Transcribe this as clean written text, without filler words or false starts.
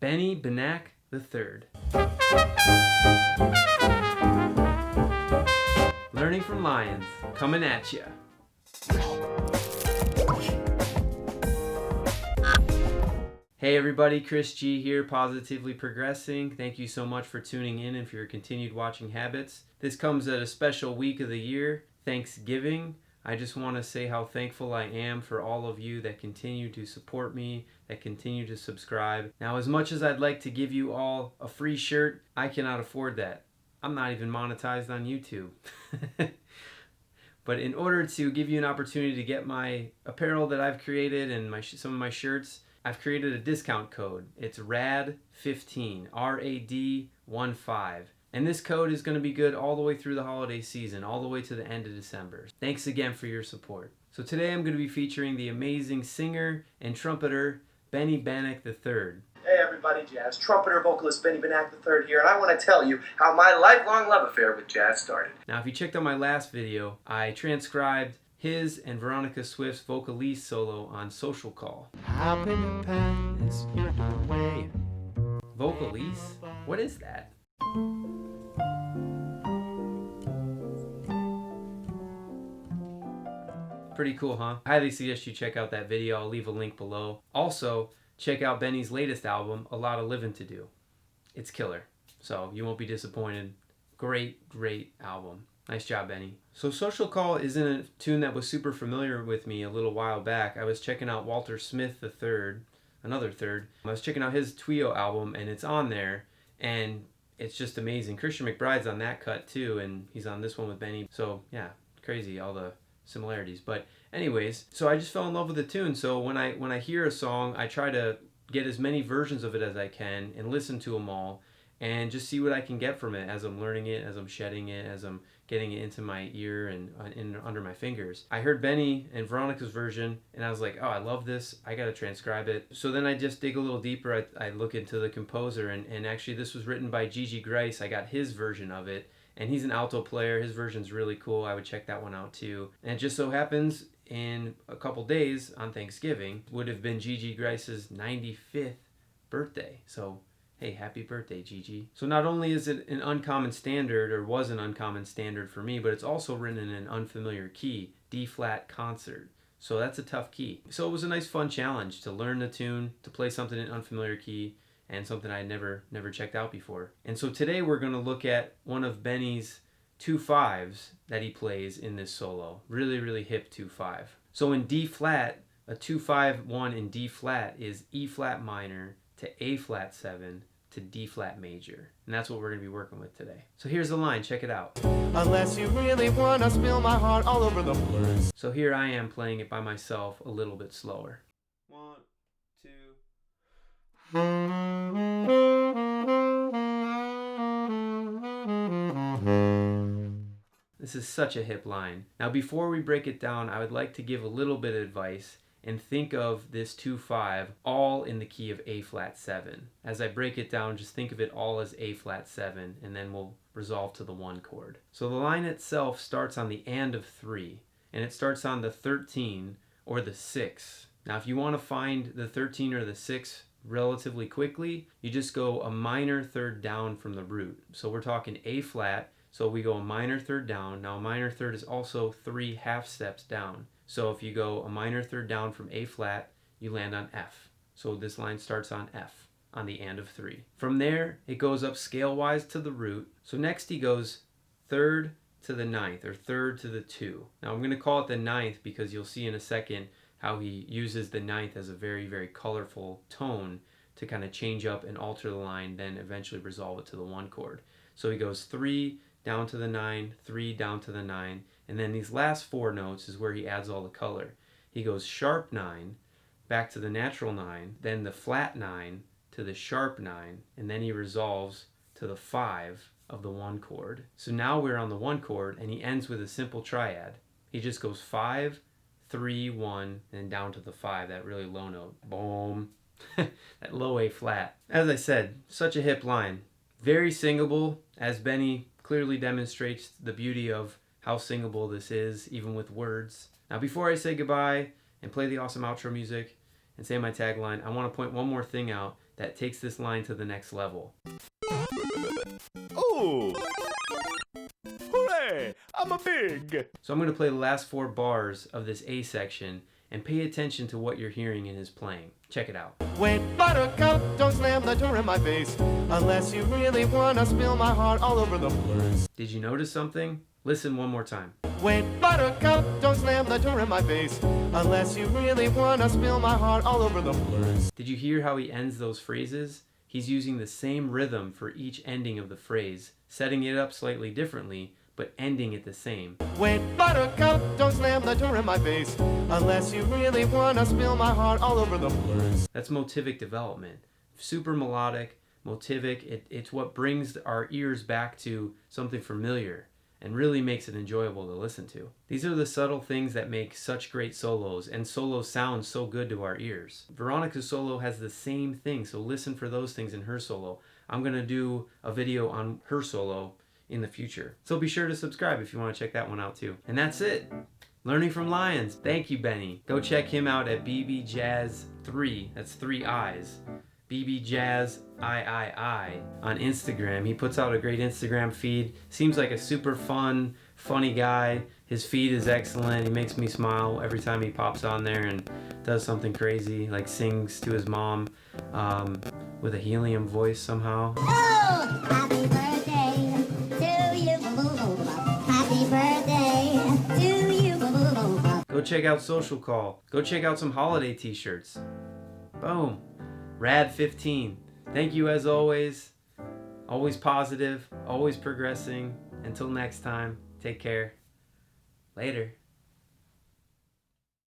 Benny Benack III. Learning from Lions, coming at ya. Hey everybody, Chris G here, Positively Progressing. Thank you so much for tuning in and for your continued watching habits. This comes at a special week of the year, Thanksgiving. I just want to say how thankful I am for all of you that continue to support me, that continue to subscribe. Now, as much as I'd like to give you all a free shirt, I cannot afford that. I'm not even monetized on YouTube. But in order to give you an opportunity to get my apparel that I've created and some of my shirts, I've created a discount code. It's RAD15, RAD15. And this code is going to be good all the way through the holiday season, all the way to the end of December. Thanks again for your support. So today I'm going to be featuring the amazing singer and trumpeter, Benny Benack III. Hey everybody, jazz trumpeter vocalist Benny Benack III here, and I want to tell you how my lifelong love affair with jazz started. Now if you checked out my last video, I transcribed his and Veronica Swift's vocalese solo on Social Call. Hop in the past, you're away. Vocalese? What is that? Pretty cool, huh? I highly suggest you check out that video. I'll leave a link below. Also, check out Benny's latest album, A Lot of Livin to Do. It's killer, so you won't be disappointed. Great, great album. Nice job, Benny. So Social Call isn't a tune that was super familiar with me a little while back. I was checking out Walter Smith III, another third. I was checking out his Trio album, and it's on there, and it's just amazing. Christian McBride's on that cut too, and he's on this one with Benny. So yeah, crazy, all the similarities. But anyways, so I just fell in love with the tune. So when I hear a song, I try to get as many versions of it as I can and listen to them all and just see what I can get from it as I'm learning it, as I'm shedding it, as I'm getting it into my ear and under my fingers. I heard Benny and Veronica's version and I was like, oh, I love this. I got to transcribe it. So then I just dig a little deeper. I look into the composer and actually this was written by Gigi Grice. I got his version of it. And he's an alto player. His version's really cool. I would check that one out too. And it just so happens in a couple days on Thanksgiving would have been Gigi Grice's 95th birthday. So, hey, happy birthday, Gigi. So not only is it an uncommon standard, or was an uncommon standard for me, but it's also written in an unfamiliar key, D-flat concert. So that's a tough key. So it was a nice fun challenge to learn the tune, to play something in unfamiliar key, and something I never checked out before. And so today we're going to look at one of Benny's 2/5s that he plays in this solo. Really, really hip 2/5. So in D flat, a 2/5-1 in D flat is E flat minor to A flat 7 to D flat major. And that's what we're going to be working with today. So here's the line, check it out. Unless you really want to spill my heart all over the place. So here I am playing it by myself a little bit slower. 1, 2. This is such a hip line. Now before we break it down, I would like to give a little bit of advice and think of this 2/5 all in the key of A flat 7. As I break it down, just think of it all as A flat 7 and then we'll resolve to the 1 chord. So the line itself starts on the and of 3 and it starts on the 13 or the 6. Now if you want to find the 13 or the 6 relatively quickly, you just go a minor third down from the root. So we're talking A flat, so we go a minor third down. Now a minor third is also 3 half steps down. So if you go a minor third down from A flat, you land on F. So this line starts on F, on the and of 3. From there, it goes up scale-wise to the root. So next he goes third to the 9th, or third to the 2. Now I'm going to call it the 9th because you'll see in a second how he uses the 9th as a very, very colorful tone to kind of change up and alter the line, then eventually resolve it to the 1 chord. So he goes 3 down to the 9, 3 down to the 9, and then these last 4 notes is where he adds all the color. He goes sharp 9, back to the natural 9, then the flat 9 to the sharp 9, and then he resolves to the 5 of the 1 chord. So now we're on the 1 chord, and he ends with a simple triad. He just goes 5, 3, 1, and down to the 5, that really low note. Boom. That low A flat. As I said, such a hip line. Very singable, as Benny clearly demonstrates the beauty of how singable this is, even with words. Now before I say goodbye and play the awesome outro music and say my tagline, I want to point one more thing out that takes this line to the next level. Oh! Hooray! I'm a pig! So I'm going to play the last 4 bars of this A section and pay attention to what you're hearing in his playing. Check it out. Wait, buttercup, don't slam the door in my face, unless you really wanna spill my heart all over the place. Did you notice something? Listen one more time. Wait, buttercup, don't slam the door in my face, unless you really wanna spill my heart all over the place. Did you hear how he ends those phrases? He's using the same rhythm for each ending of the phrase, setting it up slightly differently, but ending it the same. Wait, buttercup, don't slam the door in my face, unless you really wanna spill my heart all over the place. That's Motivic development. Super melodic, Motivic, it's what brings our ears back to something familiar and really makes it enjoyable to listen to. These are the subtle things that make such great solos, and solos sound so good to our ears. Veronica's solo has the same thing, so listen for those things in her solo. I'm gonna do a video on her solo in the future. So be sure to subscribe if you want to check that one out too. And that's it. Learning from Lions. Thank you, Benny. Go check him out at bbjazziii. That's 3 I's. bbjazziii on Instagram. He puts out a great Instagram feed. Seems like a super fun, funny guy. His feed is excellent. He makes me smile every time he pops on there and does something crazy, like sings to his mom with a helium voice somehow. Oh, happy birthday to you. Happy birthday to you. Go check out Social Call. Go check out some holiday t-shirts. Boom. Rad 15. Thank you as always. Always positive, always progressing. Until next time, take care. Later.